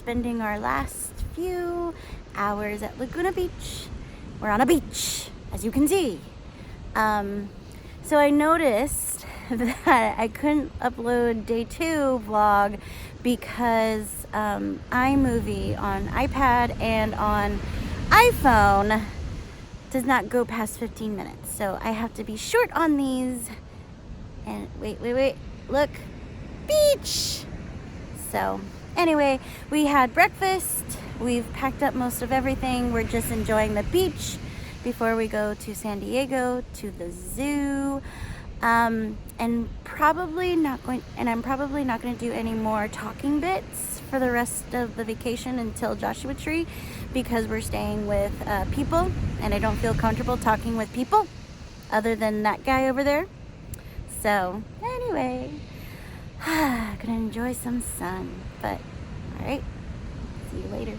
spending our last few hours at Laguna Beach. We're on a beach, as you can see. So I noticed that I couldn't upload day 2 vlog because iMovie on iPad and on iPhone does not go past 15 minutes. So I have to be short on these. And wait, look, beach. So anyway, we had breakfast. We've packed up most of everything. We're just enjoying the beach before we go to San Diego to the zoo. And I'm probably not going to do any more talking bits for the rest of the vacation until Joshua Tree, because we're staying with people and I don't feel comfortable talking with people other than that guy over there. So anyway, gonna enjoy some sun, but all right, see you later.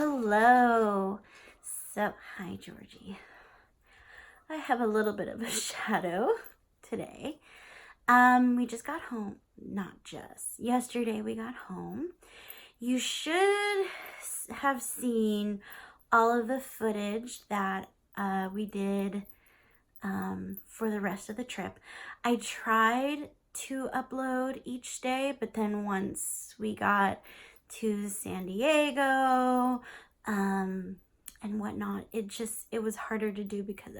Hello. So, hi, Georgie. I have a little bit of a shadow today. We just got home. Not just. Yesterday we got home. You should have seen all of the footage that we did for the rest of the trip. I tried to upload each day, but then once we got to San Diego and whatnot, it was harder to do because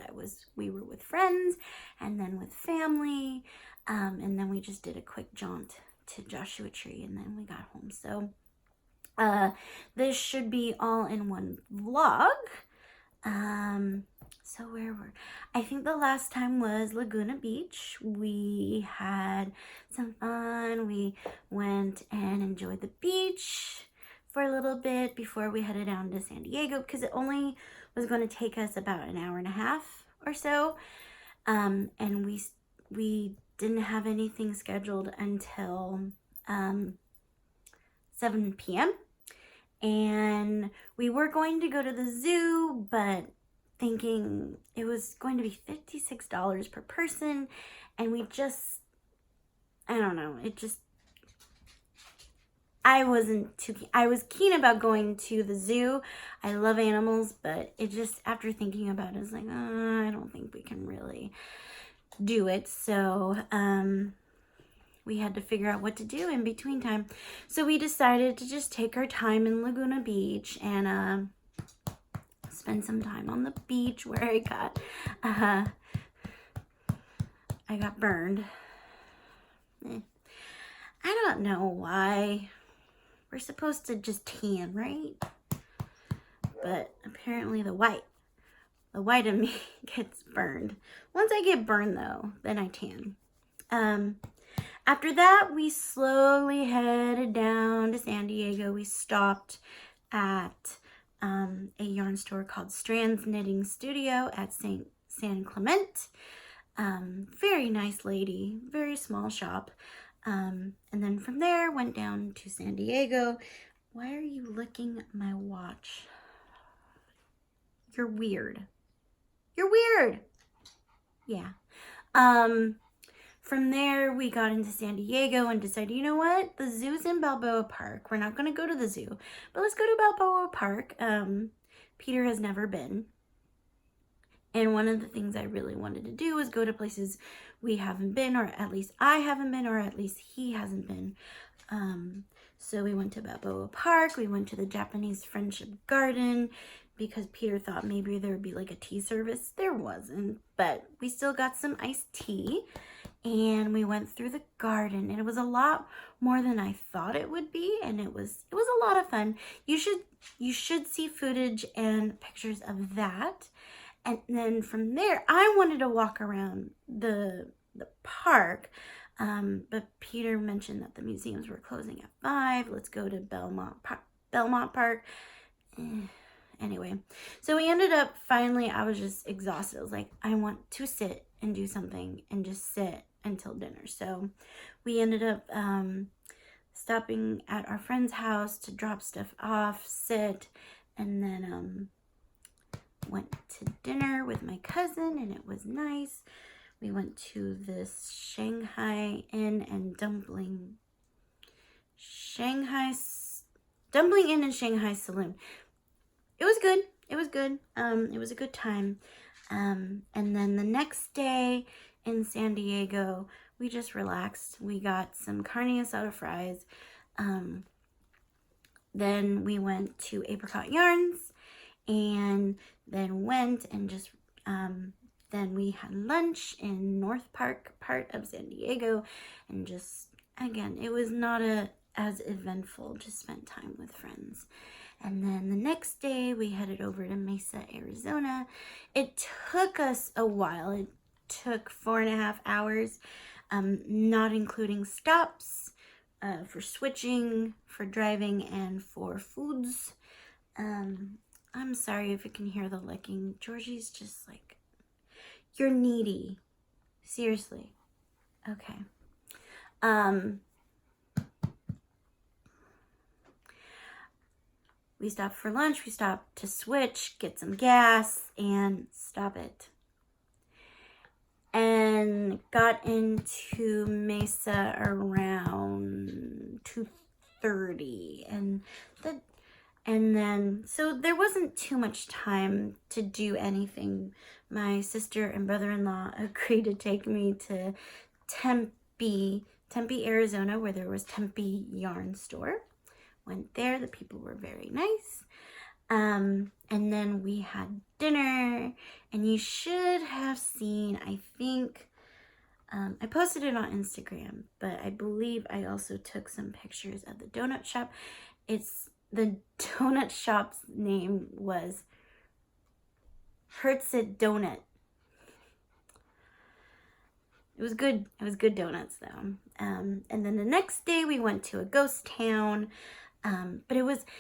we were with friends and then with family, and then we just did a quick jaunt to Joshua Tree and then we got home. So this should be all in one vlog. So I think the last time was Laguna Beach. We had some fun. We went and enjoyed the beach for a little bit before we headed down to San Diego because it only was going to take us about an hour and a half or so. And we didn't have anything scheduled until 7 p.m. And we were going to go to the zoo, but thinking it was going to be $56 per person, and I don't know, I wasn't too keen. I was keen about going to the zoo. I love animals, but after thinking about it, I was like, I don't think we can really do it. So, we had to figure out what to do in between time. So we decided to just take our time in Laguna Beach and spend some time on the beach where I got burned. I don't know why. We're supposed to just tan, right? But apparently the white of me gets burned. Once I get burned though, then I tan. After that, we slowly headed down to San Diego. We stopped at a yarn store called Strand's Knitting Studio at San Clemente. Very nice lady, very small shop. And then from there, went down to San Diego. Why are you licking my watch? You're weird. You're weird. Yeah. From there, we got into San Diego and decided, you know what? The zoo's in Balboa Park. We're not going to go to the zoo, but let's go to Balboa Park. Peter has never been. And one of the things I really wanted to do was go to places we haven't been, or at least I haven't been, or at least he hasn't been. So we went to Balboa Park. We went to the Japanese Friendship Garden because Peter thought maybe there would be like a tea service. There wasn't, but we still got some iced tea. And we went through the garden, and it was a lot more than I thought it would be, and it was a lot of fun. You should see footage and pictures of that. And then from there, I wanted to walk around the park, but Peter mentioned that the museums were closing at 5. Let's go to Belmont Park. Anyway, so we ended up finally, I was just exhausted. I was like, I want to sit and do something and just sit until dinner. So we ended up stopping at our friend's house to drop stuff off, sit, and then went to dinner with my cousin, and it was nice. We went to this Shanghai Inn and Dumpling Inn and Shanghai Saloon. It was good. It was good. It was a good time. And then the next day in San Diego, we just relaxed. We got some carne asada fries. Then we went to Apricot Yarns, and then went and just, then we had lunch in North Park part of San Diego, and just, again, it was not as eventful, just spent time with friends. And then the next day we headed over to Mesa, Arizona. It took us a while. It took 4.5 hours, not including stops, for switching, for driving, and for foods. I'm sorry if you can hear the licking. Georgie's just like, you're needy. Seriously. Okay. We stopped for lunch. We stopped to switch, get some gas, and stop it. And got into Mesa around 2:30, and then so there wasn't too much time to do anything. My sister and brother-in-law agreed to take me to Tempe, Arizona, where there was Tempe Yarn Store. Went there. The people were very nice. And then we had dinner, and you should have seen, I think, I posted it on Instagram, but I believe I also took some pictures of the donut shop. The donut shop's name was Hurts It Donut. It was good. It was good donuts though. And then the next day we went to a ghost town.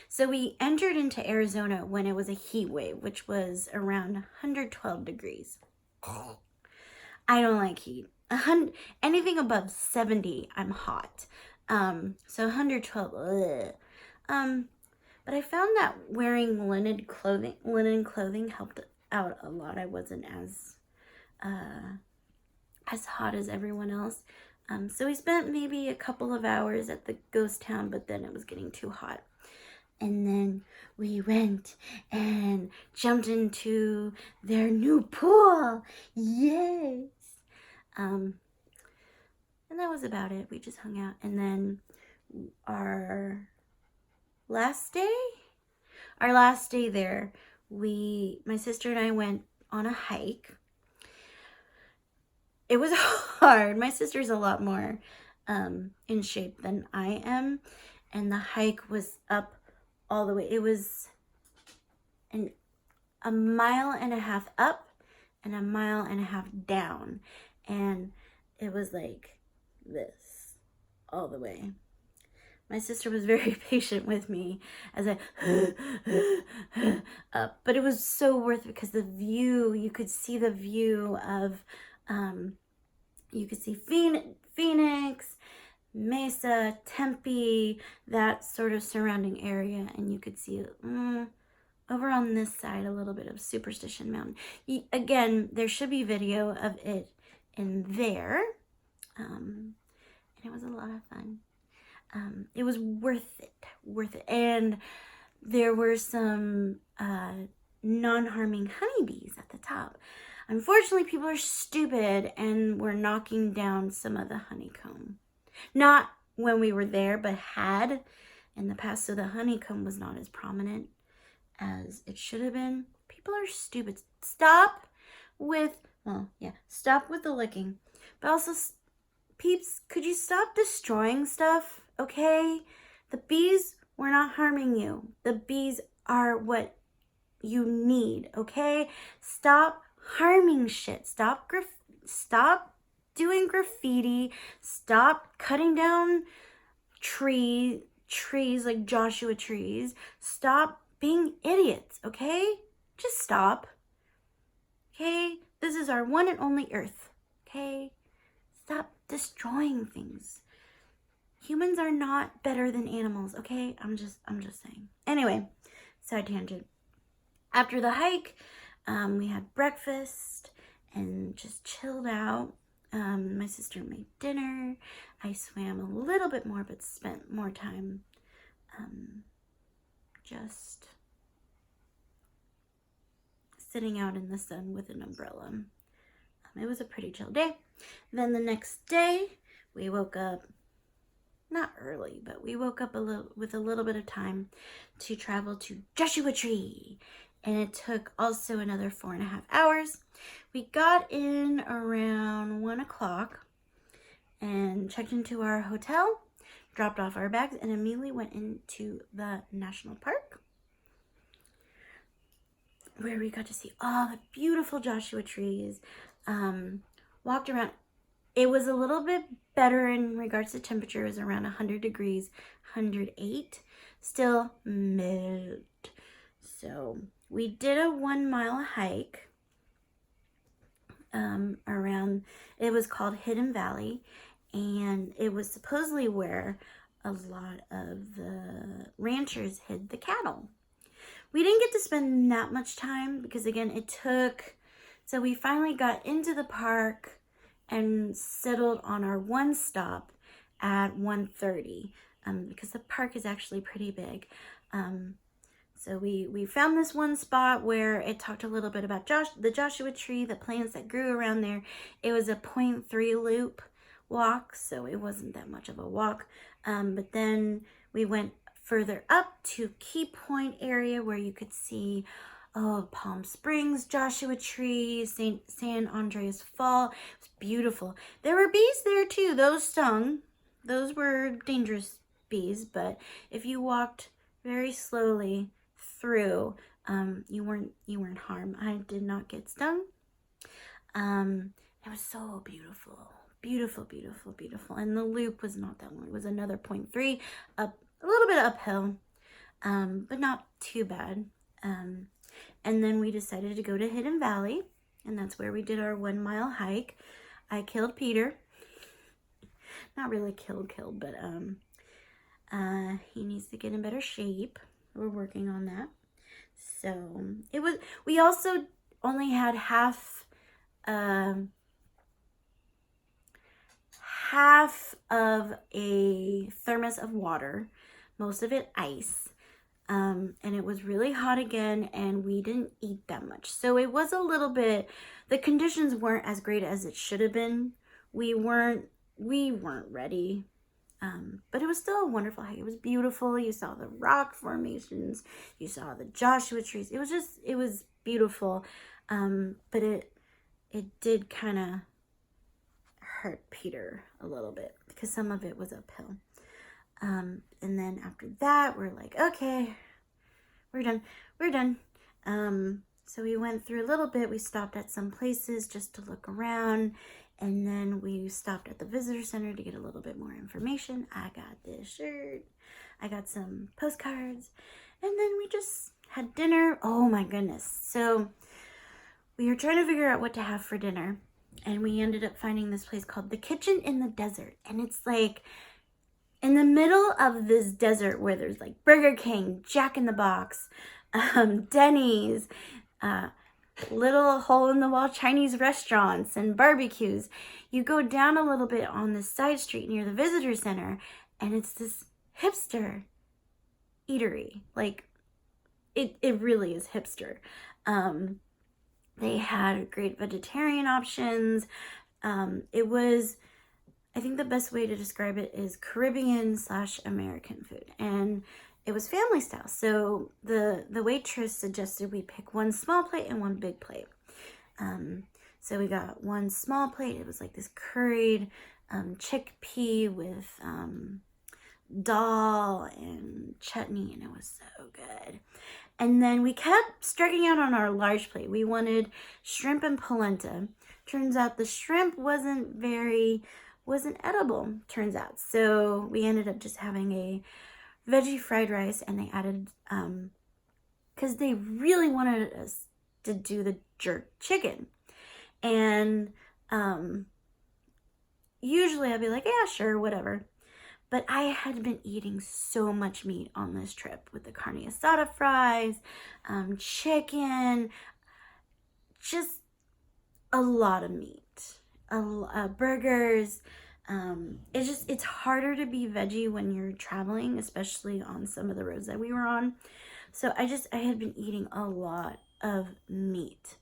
So we entered into Arizona when it was a heat wave, which was around 112 degrees. I don't like heat. Anything above 70, I'm hot. So 112, ugh. But I found that wearing linen clothing helped out a lot. I wasn't as hot as everyone else. So we spent maybe a couple of hours at the ghost town, but then it was getting too hot. And then we went and jumped into their new pool. Yes. And that was about it. We just hung out. And then our last day there, my sister and I went on a hike. It was hard. My sister's a lot more in shape than I am. And the hike was up all the way. It was a mile and a half up and a mile and a half down. And it was like this all the way. My sister was very patient with me as I up. But it was so worth it because the view, you could see the view of... you could see Phoenix, Mesa, Tempe, that sort of surrounding area, and you could see over on this side a little bit of Superstition Mountain. Again, there should be video of it in there, and it was a lot of fun. It was worth it, and there were some non-harming honeybees at the top. Unfortunately, people are stupid and were knocking down some of the honeycomb. Not when we were there, but had in the past. So the honeycomb was not as prominent as it should have been. People are stupid. Stop with the licking. But also, peeps, could you stop destroying stuff, okay? The bees were not harming you. The bees are what you need, okay? Stop harming shit. Stop doing graffiti. Stop cutting down trees like Joshua trees. Stop being idiots, okay? Just stop. Okay? This is our one and only earth. Okay? Stop destroying things. Humans are not better than animals, okay? I'm just saying. Anyway, side tangent. After the hike, we had breakfast and just chilled out. My sister made dinner. I swam a little bit more, but spent more time just sitting out in the sun with an umbrella. It was a pretty chill day. Then the next day, we woke up, not early, but we woke up with a little bit of time to travel to Joshua Tree. And it took also another 4.5 hours. We got in around 1 o'clock and checked into our hotel, dropped off our bags, and immediately went into the national park, where we got to see all the beautiful Joshua trees. Walked around. It was a little bit better in regards to temperature. It was around 100 degrees, 108. Still mid. So we did a 1 mile hike around, it was called Hidden Valley, and it was supposedly where a lot of the ranchers hid the cattle. we didn't get to spend that much time because, again, it took, so we finally got into the park and settled on our one stop at 1:30 because the park is actually pretty big. So we found this one spot where it talked a little bit about the Joshua Tree, the plants that grew around there. It was a 0.3 loop walk, so it wasn't that much of a walk. But then we went further up to Key Point area where you could see Palm Springs, Joshua Tree, San Andreas Fall. It was beautiful. There were bees there too. Those stung. Those were dangerous bees, but if you walked very slowly through, you weren't harmed. I did not get stung. It was so beautiful. Beautiful, beautiful, beautiful. And the loop was not that long. It was another 0.3 up, a little bit uphill, but not too bad. And then we decided to go to Hidden Valley, and that's where we did our 1 mile hike. I killed Peter. Not really killed, but he needs to get in better shape. We're working on that. So we also only had half of a thermos of water, most of it ice. And it was really hot again, and we didn't eat that much. So it was a little bit, the conditions weren't as great as it should have been. We weren't ready. But it was still a wonderful hike. It was beautiful. You saw the rock formations. You saw the Joshua trees. It was beautiful. But it did kind of hurt Peter a little bit because some of it was uphill. And then after that, we're like, okay, we're done. So we went through a little bit. We stopped at some places just to look around. And then we stopped at the visitor center to get a little bit more information. I got this shirt. I got some postcards. And then we just had dinner. Oh my goodness. So we were trying to figure out what to have for dinner. And we ended up finding this place called the Kitchen in the Desert. And it's like in the middle of this desert where there's like Burger King, Jack in the Box, Denny's, little hole-in-the-wall Chinese restaurants and barbecues. You go down a little bit on this side street near the visitor center, and it's this hipster eatery. Like, it really is hipster. They had great vegetarian options. It was, I think the best way to describe it is Caribbean/American food. And it was family style. So the waitress suggested we pick one small plate and one big plate. So we got one small plate. It was like this curried chickpea with dal and chutney, and it was so good. And then we kept striking out on our large plate. We wanted shrimp and polenta. Turns out the shrimp wasn't edible, turns out. So we ended up just having a veggie fried rice, and they added, because they really wanted us to do the jerk chicken. And usually I'd be like, yeah, sure, whatever. But I had been eating so much meat on this trip with the carne asada fries, chicken, just a lot of meat, burgers. It's harder to be veggie when you're traveling, especially on some of the roads that we were on. So I had been eating a lot of meat.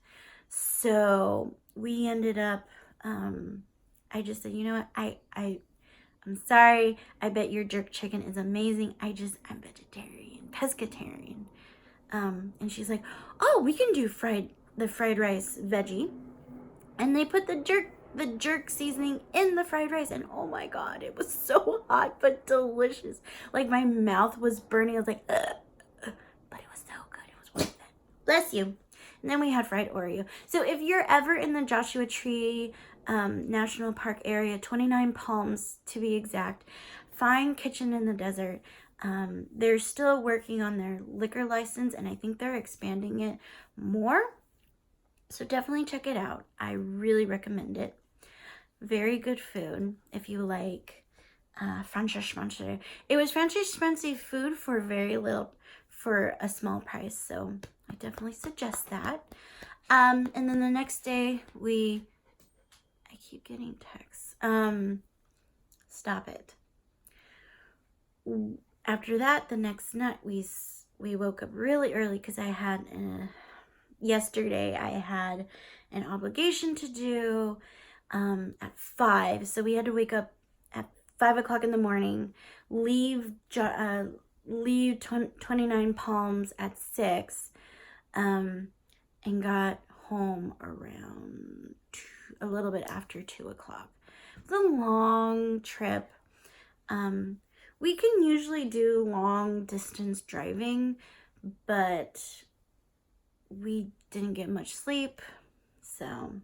So we ended up, I just said, you know what, I'm sorry. I bet your jerk chicken is amazing. I'm vegetarian, pescatarian. And she's like, oh, we can do the fried rice veggie. And they put the jerk seasoning in the fried rice, and oh my god, it was so hot but delicious. Like, my mouth was burning. I was like, ugh. But it was so good. It was worth it. Bless you. And then we had fried Oreo. So if you're ever in the Joshua Tree National Park area, 29 Palms to be exact, find Kitchen in the Desert. They're still working on their liquor license, and I think they're expanding it more. So definitely check it out. I really recommend it. Very good food if you like fancy schmancy. It was fancy schmancy food for very little for a small price. So I definitely suggest that. And then the next day I keep getting texts. Stop it. After that, the next night we woke up really early because I had yesterday I had an obligation to do at 5, so we had to wake up at 5 o'clock in the morning, leave 29 Palms at 6, and got home around a little bit after 2 o'clock. It was a long trip. We can usually do long distance driving, but we didn't get much sleep. So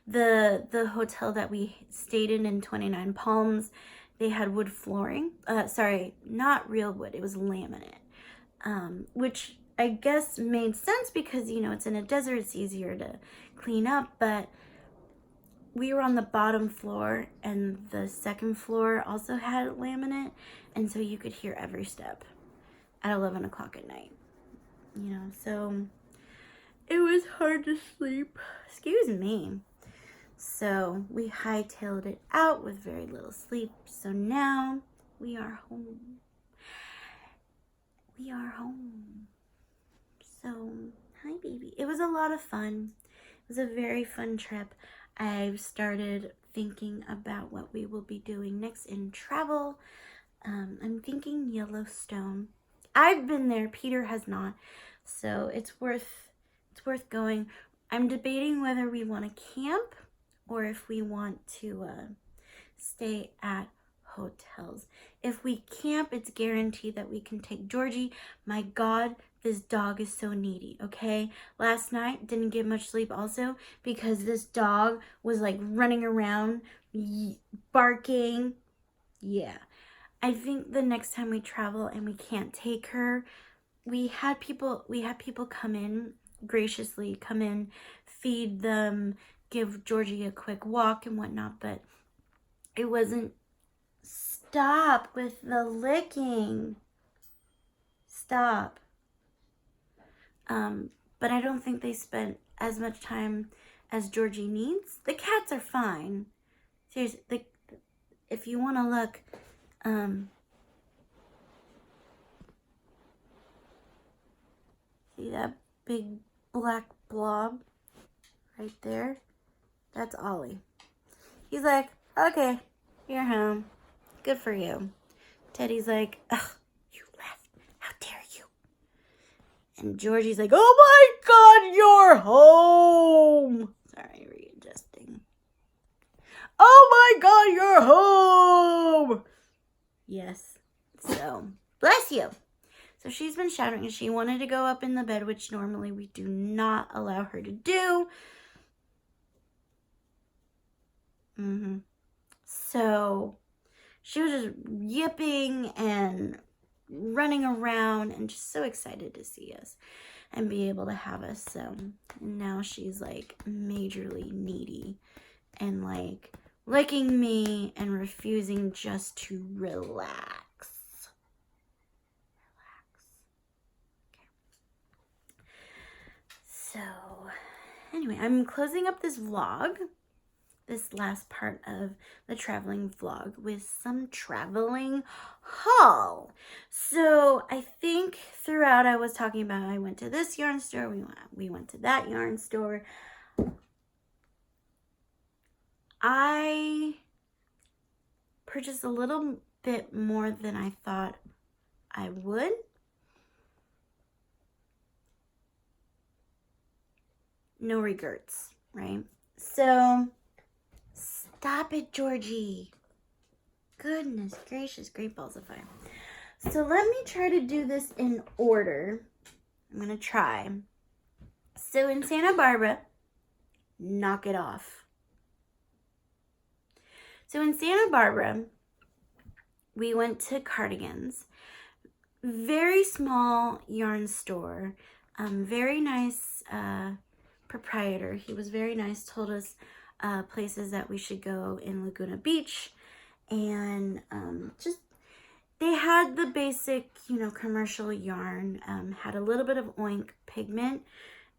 the hotel that we stayed in 29 Palms, they had wood flooring. Sorry, not real wood. It was laminate, which I guess made sense because, you know, it's in a desert. It's easier to clean up, but we were on the bottom floor and the second floor also had laminate, and so you could hear every step at 11 o'clock at night, you know, so it was hard to sleep. Excuse me. So we hightailed it out with very little sleep. So now we are home. We are home. So, hi baby. It was a lot of fun. It was a very fun trip. I've started thinking about what we will be doing next in travel. I'm thinking Yellowstone. I've been there. Peter has not. So it's worth going. I'm debating whether we want to camp or if we want to stay at hotels. If we camp, it's guaranteed that we can take Georgie. My God, this dog is so needy, okay? Last night, didn't get much sleep also because this dog was like running around, barking. Yeah. I think the next time we travel and we can't take her, we had people come in, graciously come in, feed them, give Georgie a quick walk and whatnot, but it wasn't. Stop with the licking. Stop. But I don't think they spent as much time as Georgie needs. The cats are fine. Seriously, if you want to look, see that big black blob right there? That's Ollie. He's like, okay, you're home. Good for you. Teddy's like, ugh, you left. How dare you? And Georgie's like, oh my God, you're home. Sorry, readjusting. Oh my God, you're home. Yes. So, bless you. So she's been shouting and she wanted to go up in the bed, which normally we do not allow her to do. So she was just yipping and running around and just so excited to see us and be able to have us. So now she's like majorly needy and like licking me and refusing just to relax. Okay. So anyway, I'm closing up this vlog, this last part of the traveling vlog, with some traveling haul. So I think throughout I was talking about I went to this yarn store, we went to that yarn store. I purchased a little bit more than I thought I would. No regrets, right? So stop it, Georgie. Goodness gracious, great balls of fire. So let me try to do this in order. I'm going to try. So in Santa Barbara, knock it off. So in Santa Barbara, we went to Cardigans. Very small yarn store. Very nice proprietor. He was very nice, told us places that we should go in Laguna Beach, and just they had the basic, commercial yarn, had a little bit of oink pigment,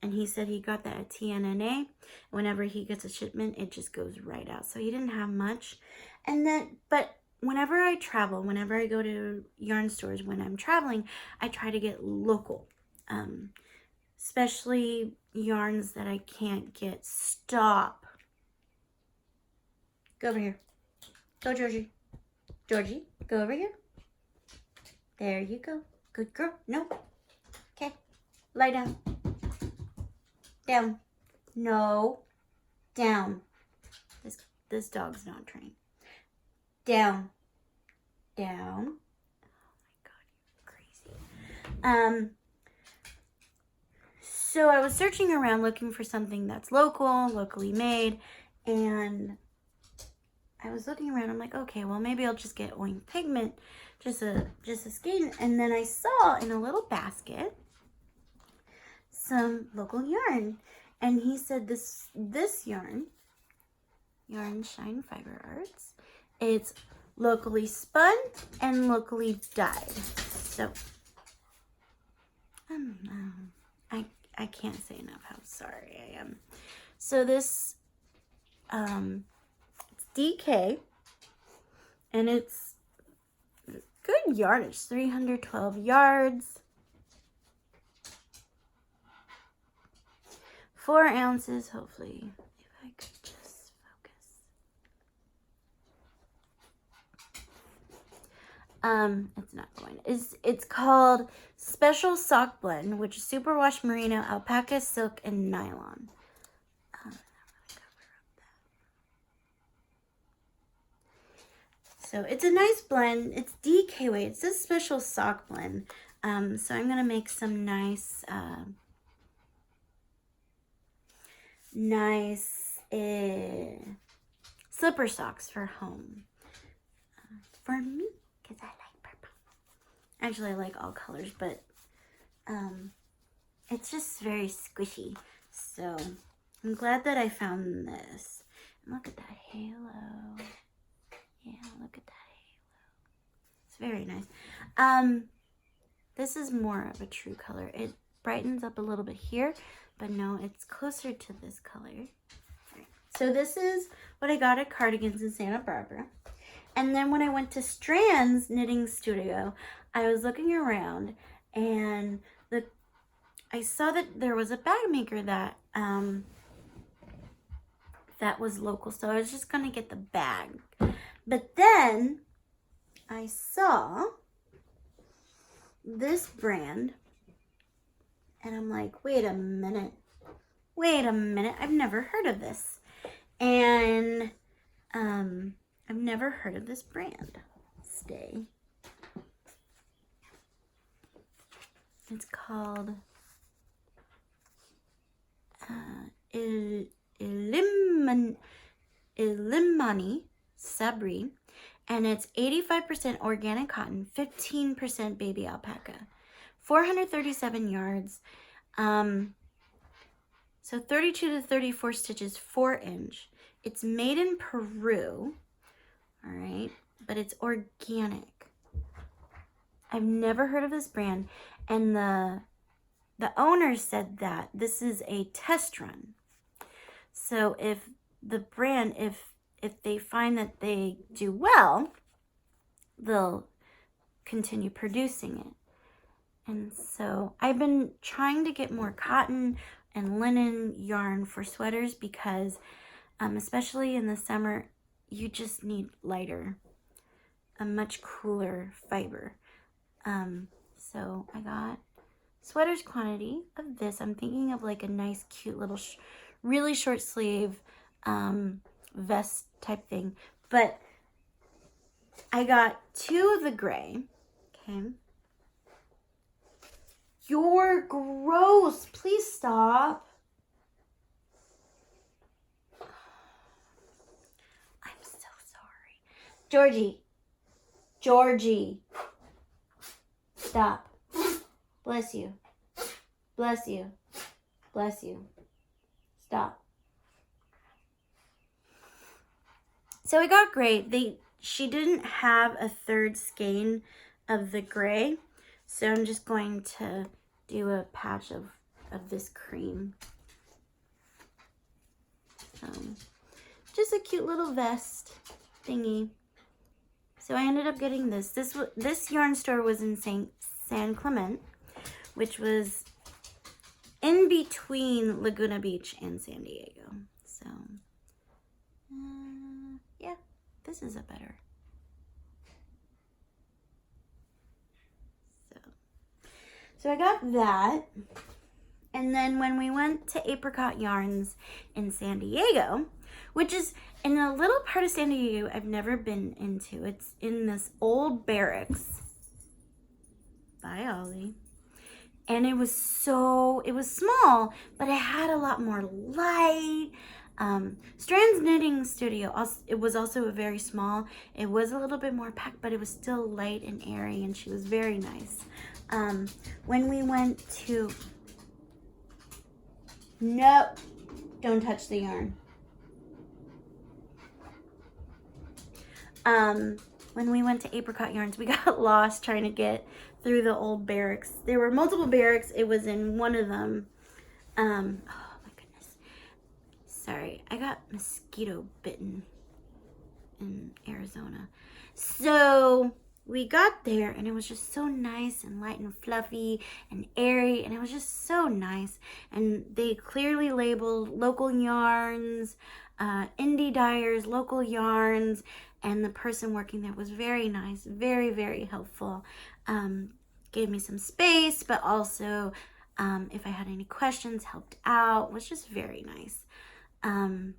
and he said he got that at TNNA. Whenever he gets a shipment, it just goes right out. So he didn't have much. And then, but whenever I travel, whenever I go to yarn stores, when I'm traveling, I try to get local, especially yarns that I can't get. Stop. Go over here. Go, Georgie. Georgie, go over here. There you go. Good girl. No. Okay. Lie down. Down. No. Down. This dog's not trained. Down. Down. Oh my God, you're crazy. So I was searching around looking for something that's local, locally made, and I was looking around. I'm like, okay, well, maybe I'll just get oink pigment, just a skein. And then I saw in a little basket some local yarn, and he said this yarn Shine Fiber Arts, it's locally spun and locally dyed. So I can't say enough how sorry I am. So this it's DK, and it's good yardage, 312 yards, 4 ounces. Hopefully, if I could just focus. It's not going. It's called Special Sock Blend, which is superwash merino, alpaca, silk, and nylon. So it's a nice blend. It's DK weight. It's a special sock blend. So I'm gonna make some nice, slipper socks for home. For me, because I like purple. Actually, I like all colors, but it's just very squishy. So I'm glad that I found this. And look at that halo. Yeah, look at that halo. It's very nice. This is more of a true color. It brightens up a little bit here, but no, it's closer to this color. Right. So this is what I got at Cardigans in Santa Barbara. And then when I went to Strand's Knitting Studio, I was looking around, and I saw that there was a bag maker that that was local. So I was just gonna get the bag. But then I saw this brand, and I'm like, wait a minute, I've never heard of this. And I've never heard of this brand. Stay. It's called Illimani Sabri, and it's 85% organic cotton, 15% baby alpaca, 437 yards, so 32 to 34 stitches, 4-inch. It's made in Peru, all right, but it's organic. I've never heard of this brand, and the owner said that this is a test run. So if the brand, if they find that they do well, they'll continue producing it. And so I've been trying to get more cotton and linen yarn for sweaters because especially in the summer, you just need lighter, a much cooler fiber. So I got sweaters quantity of this. I'm thinking of like a nice, cute little, really short sleeve vest type thing. But I got 2 of the gray. Okay. You're gross. Please stop. I'm so sorry. Georgie. Stop. Bless you. Bless you. Bless you. Stop. So I got gray. She didn't have a third skein of the gray. So I'm just going to do a patch of this cream. Just a cute little vest thingy. So I ended up getting this. This yarn store was in San Clemente, which was in between Laguna Beach and San Diego. So, yeah, this is a better. So I got that. And then when we went to Apricot Yarns in San Diego, which is in a little part of San Diego I've never been into. It's in this old barracks by Ollie. And it was small, but it had a lot more light. Strand's Knitting Studio, it was also very small. It was a little bit more packed, but it was still light and airy, and she was very nice. When we went to... Nope, don't touch the yarn. When we went to Apricot Yarns, we got lost trying to get through the old barracks. There were multiple barracks. It was in one of them. Oh my goodness. Sorry, I got mosquito bitten in Arizona. So we got there and it was just so nice and light and fluffy and airy, and it was just so nice. And they clearly labeled local yarns, indie dyers, local yarns, and the person working there was very nice, very, very helpful. Gave me some space, but also if I had any questions, helped out, was just very nice. And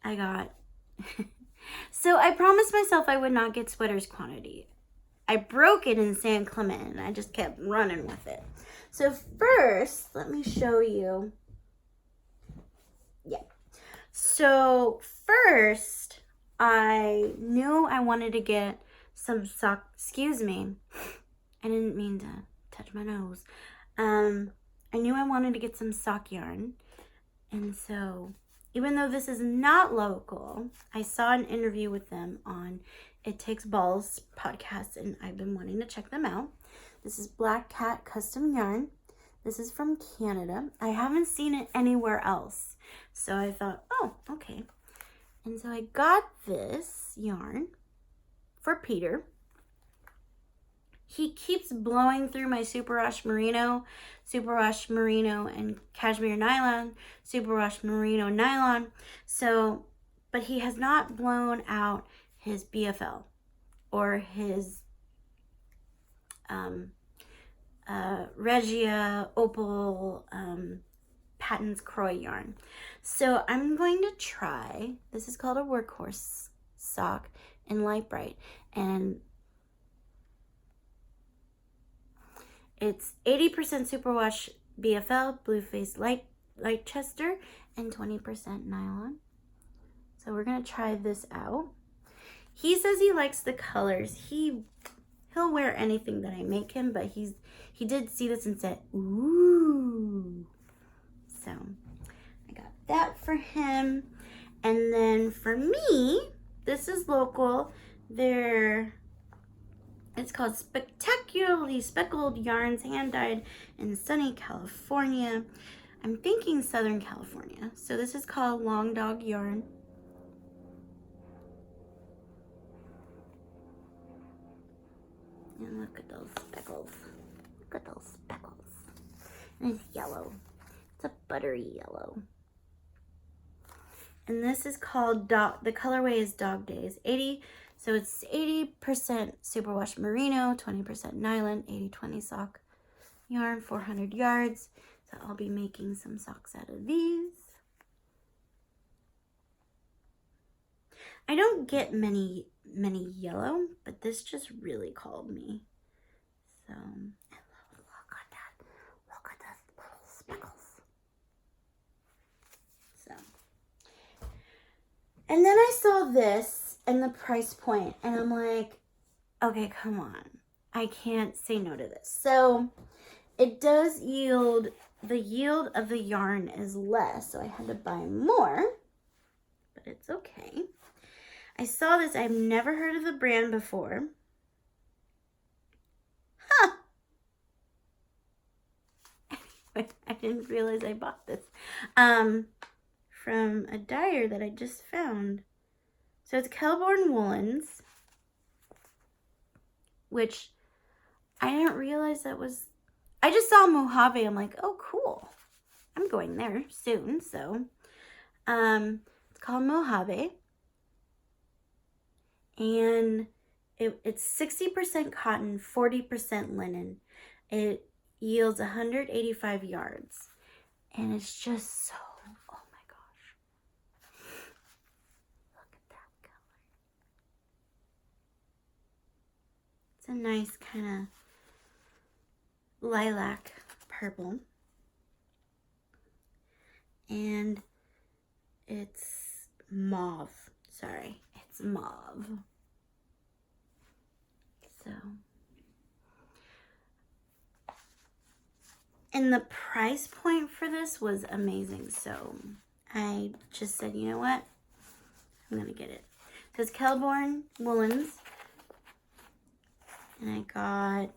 I got, so I promised myself I would not get sweaters quantity. I broke it in San Clemente and I just kept running with it. So first, let me show you. Yeah. So first, I knew I wanted to get some sock, excuse me. I didn't mean to touch my nose. I knew I wanted to get some sock yarn. And so, even though this is not local, I saw an interview with them on It Takes Balls podcast, and I've been wanting to check them out. This is Black Cat Custom Yarn. This is from Canada. I haven't seen it anywhere else. So I thought, oh, okay. And so I got this yarn for Peter. He keeps blowing through my superwash merino and cashmere nylon, superwash merino nylon. So, but he has not blown out his BFL or his Regia Opal Patents Croy yarn. So I'm going to try, this is called a workhorse sock in light bright, and it's 80% superwash BFL, Blueface light Chester, and 20% nylon. So we're gonna try this out. He says he likes the colors. He'll wear anything that I make him, but he did see this and said, ooh. So I got that for him. And then for me, this is local. It's called Spectacularly Speckled Yarns, hand-dyed in sunny California. I'm thinking Southern California. So this is called Long Dog Yarn. And look at those speckles. Look at those speckles. And it's yellow. It's a buttery yellow. And this is called the colorway is Dog Days. So it's 80% superwash merino, 20% nylon, 80-20 sock yarn, 400 yards. So I'll be making some socks out of these. I don't get many yellow, but this just really called me. So, and look at that. Look at those little speckles. So, and then I saw this and the price point, and I'm like, okay, come on. I can't say no to this. So, it does yield, the yield of the yarn is less, so I had to buy more, but it's okay. I saw this. I've never heard of the brand before. I didn't realize I bought this from a dyer that I just found. So it's Kelborn Woolens, which I didn't realize that was, I just saw Mojave. I'm like, oh, cool. I'm going there soon. So it's called Mojave. And it's 60% cotton, 40% linen. It yields 185 yards. And it's just so, oh my gosh. Look at that color. It's a nice kind of lilac purple. And it's mauve. Sorry, it's mauve. So. And the price point for this was amazing. So I just said, you know what? I'm going to get it. So it's Kelborn Woolens. And I got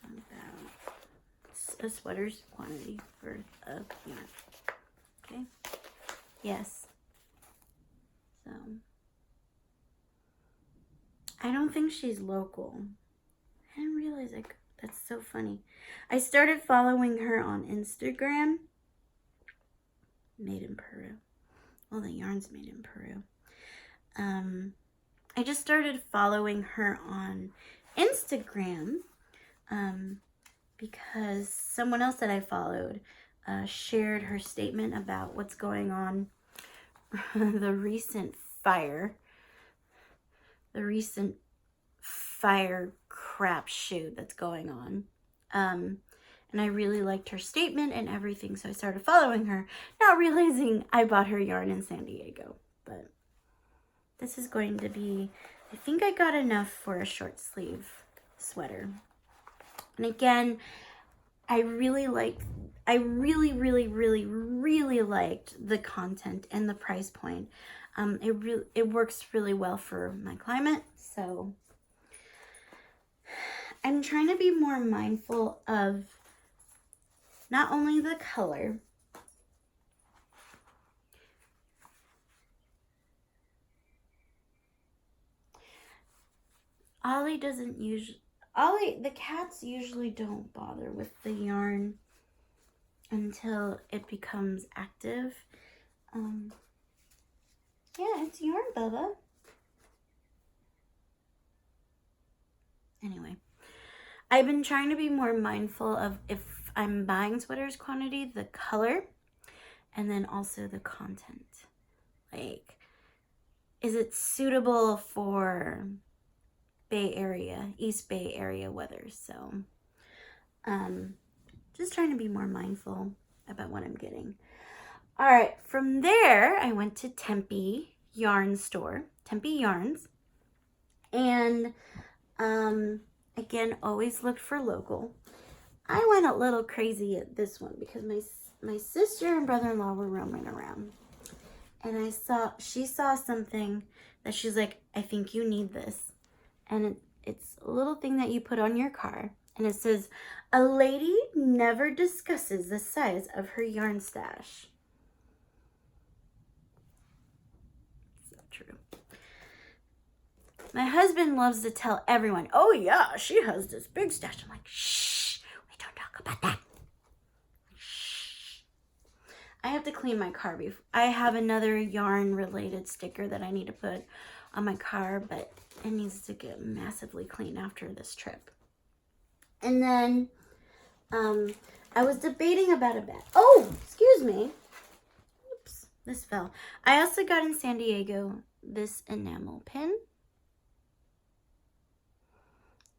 about a sweater's quantity for a yarn. Okay. Yes. So I don't think she's local. I didn't realize that's so funny. I started following her on Instagram. Made in Peru. Well, the yarn's made in Peru. I just started following her on Instagram because someone else that I followed shared her statement about what's going on, the recent fire crap shoot that's going on. And I really liked her statement and everything, so I started following her, not realizing I bought her yarn in San Diego. But this is going to be, I think I got enough for a short sleeve sweater. And again, I really liked the content and the price point. It works really well for my climate, so I'm trying to be more mindful of not only the color, the cats usually don't bother with the yarn until it becomes active. Yeah, it's yarn, Bubba. Anyway, I've been trying to be more mindful of, if I'm buying sweaters, quantity, the color, and then also the content. Like, is it suitable for Bay Area, East Bay Area weather? So, just trying to be more mindful about what I'm getting. All right, from there, I went to Tempe Yarn Store, Tempe Yarns, and again, always looked for local. I went a little crazy at this one because my sister and brother-in-law were roaming around, and she saw something that she's like, I think you need this, and it's a little thing that you put on your car, and it says, a lady never discusses the size of her yarn stash. So true. My husband loves to tell everyone, oh yeah, she has this big stash. I'm like, shh, we don't talk about that. Shh. I have to clean my car before. I have another yarn related sticker that I need to put on my car, but it needs to get massively clean after this trip. And then I was debating about a bag. Oh, excuse me. Oops, this fell. I also got in San Diego this enamel pin.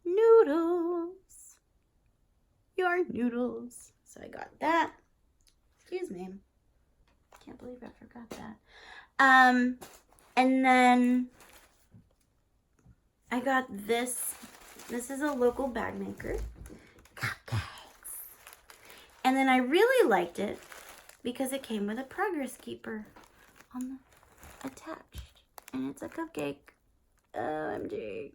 Noodles. Yarn noodles. So I got that. Excuse me. Can't believe I forgot that. And then I got this. This is a local bag maker. Cupcakes. And then I really liked it because it came with a progress keeper on the attached. And it's a cupcake. OMG.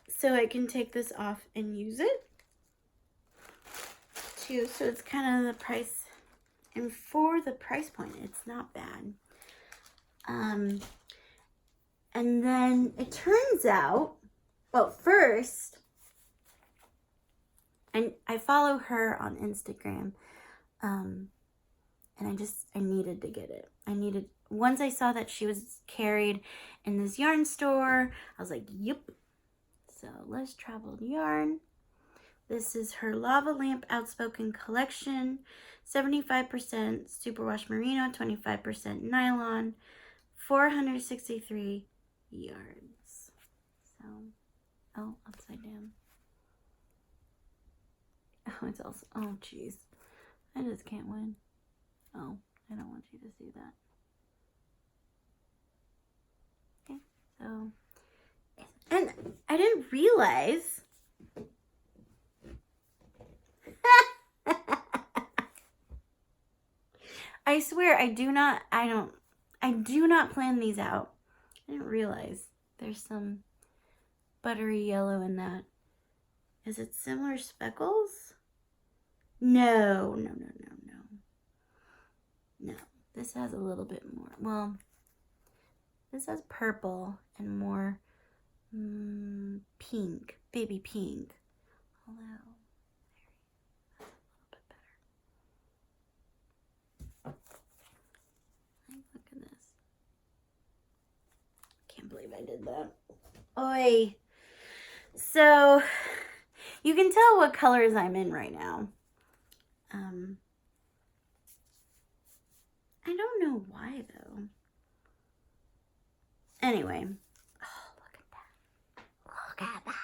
So I can take this off and use it too. So it's kind of the price. And for the price point, it's not bad. And then it turns out, well, first, and I follow her on Instagram. And I needed to get it. Once I saw that she was carried in this yarn store, I was like, yep. So Less Traveled Yarn. This is her Lava Lamp Outspoken Collection. 75% superwash merino, 25% nylon, 463 yards. So, oh, upside down. Oh, it's also, oh, jeez. I just can't win. Oh, I don't want you to see that. Okay, so, and I didn't realize. I swear, I do not plan these out. I didn't realize there's some buttery yellow in that. Is it similar speckles? No. No, this has a little bit more. Well, this has purple and more pink, baby pink. Hello. That's a little bit better. Look at this. Can't believe I did that. Oi. So, you can tell what colors I'm in right now. I don't know why, though. Anyway. Oh, look at that. Look at that.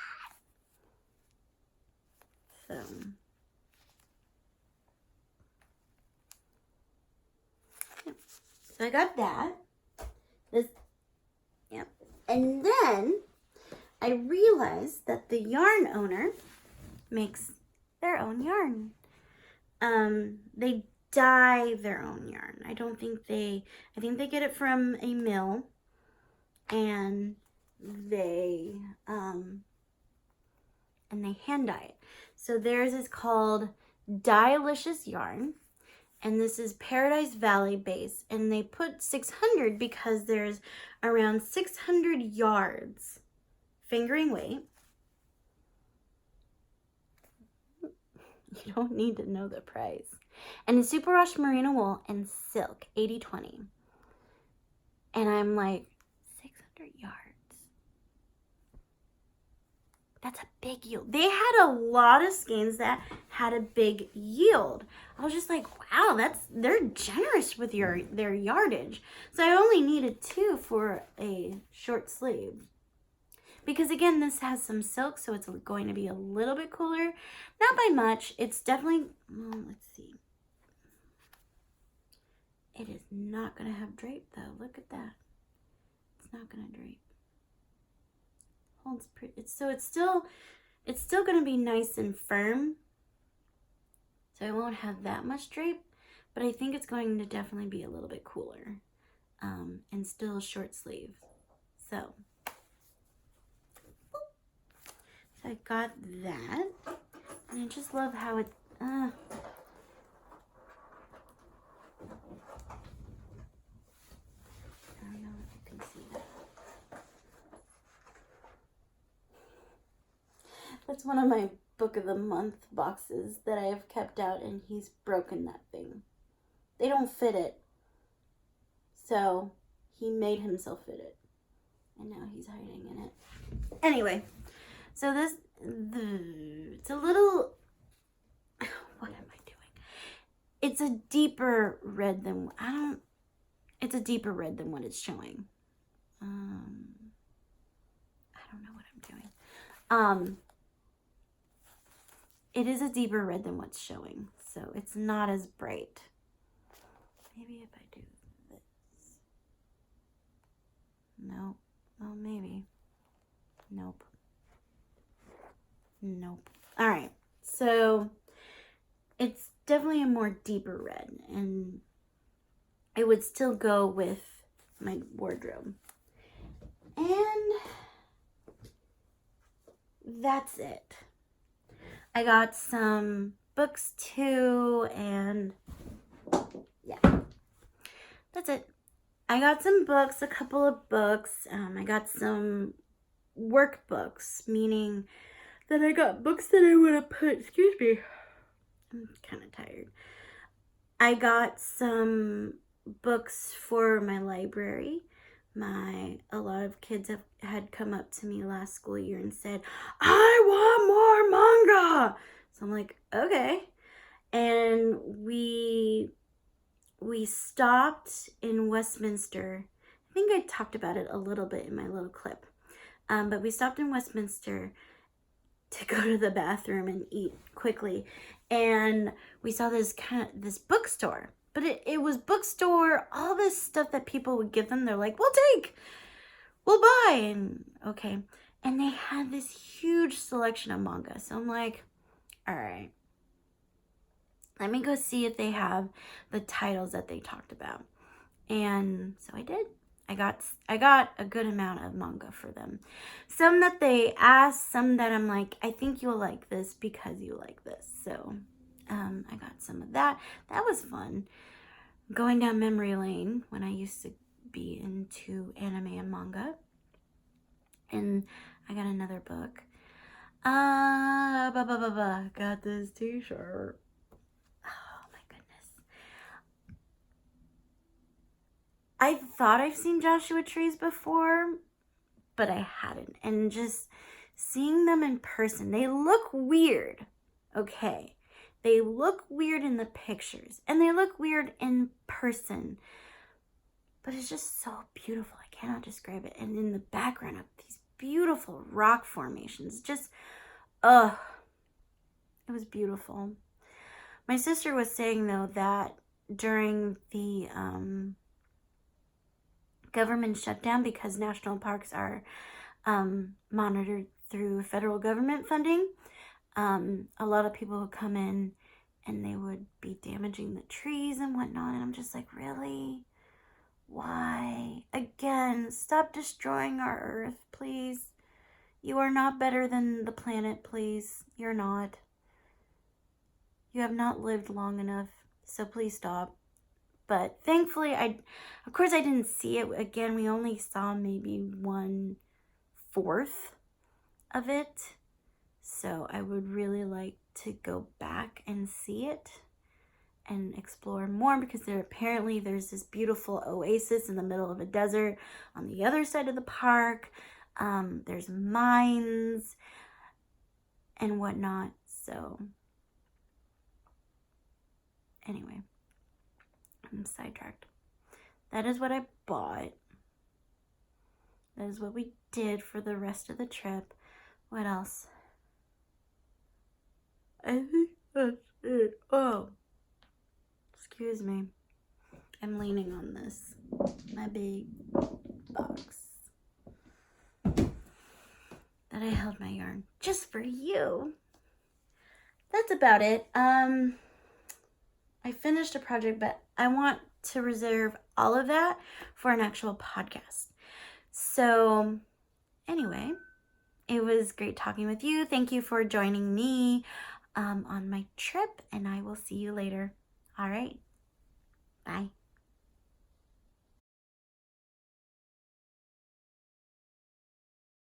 So I got that. Yep. And then I realized that the yarn owner makes their own yarn. They dye their own yarn. I think they get it from a mill, and they hand dye it. So theirs is called Dyelicious Yarn, and this is Paradise Valley base, and they put 600 because there's around 600 yards fingering weight. You don't need to know the price. And it's superwash merino wool and silk, 80/20. And I'm like, 600 yards. That's a big yield. They had a lot of skeins that had a big yield. I was just like, wow, they're generous with their yardage. So I only needed 2 for a short sleeve. Because again, this has some silk, so it's going to be a little bit cooler. Not by much. It's definitely, well, let's see. It is not going to have drape, though. Look at that. It's not going to drape. Holds pretty. It's still going to be nice and firm. So I won't have that much drape, but I think it's going to definitely be a little bit cooler. And still short sleeve. So I got that, and I just love how it, I don't know if you can see that. That's one of my book of the month boxes that I have kept out, and he's broken that thing. They don't fit it, so he made himself fit it, and now he's hiding in it. Anyway. So it's a little, what am I doing? It's a deeper red than, it's a deeper red than what it's showing. I don't know what I'm doing. It is a deeper red than what's showing, so it's not as bright. Maybe if I do this. Nope. Oh, maybe. Nope. Nope. All right. So it's definitely a more deeper red, and it would still go with my wardrobe. And that's it. I got some books too, and yeah, that's it. I got some books, a couple of books. I got some workbooks, meaning that I got books that I want to put, excuse me, I'm kind of tired. I got some books for my library. A lot of kids had come up to me last school year and said, I want more manga. So I'm like, okay. And we stopped in Westminster. I think I talked about it a little bit in my little clip. But we stopped in Westminster to go to the bathroom and eat quickly. And we saw this bookstore. But it was bookstore, all this stuff that people would give them. They're like, we'll buy. And okay. And they had this huge selection of manga. So I'm like, all right, let me go see if they have the titles that they talked about. And so I did. I got a good amount of manga for them. Some that they asked, some that I'm like, I think you'll like this because you like this. So I got some of that. That was fun. Going down memory lane when I used to be into anime and manga. And I got another book. Got this t-shirt. Oh my goodness. I thought I've seen Joshua Trees before, but I hadn't. And just seeing them in person, they look weird. Okay. They look weird in the pictures, and they look weird in person. But it's just so beautiful. I cannot describe it. And in the background of these beautiful rock formations, just, it was beautiful. My sister was saying, though, that during the government shutdown, because national parks are monitored through federal government funding, a lot of people would come in and they would be damaging the trees and whatnot. And I'm just like, really? Why? Again, stop destroying our earth, please. You are not better than the planet, please. You're not. You have not lived long enough, so please stop. But thankfully, of course I didn't see it. Again, we only saw maybe 1/4 of it. So I would really like to go back and see it and explore more, because there's this beautiful oasis in the middle of a desert on the other side of the park. There's mines and whatnot. So anyway, I'm sidetracked. That is what I bought. That is what we did for the rest of the trip. What else? I think that's it. Oh, excuse me. I'm leaning on this, my big box that I held my yarn just for you. That's about it. I finished a project, but I want to reserve all of that for an actual podcast. So anyway, it was great talking with you. Thank you for joining me on my trip, and I will see you later. All right. Bye.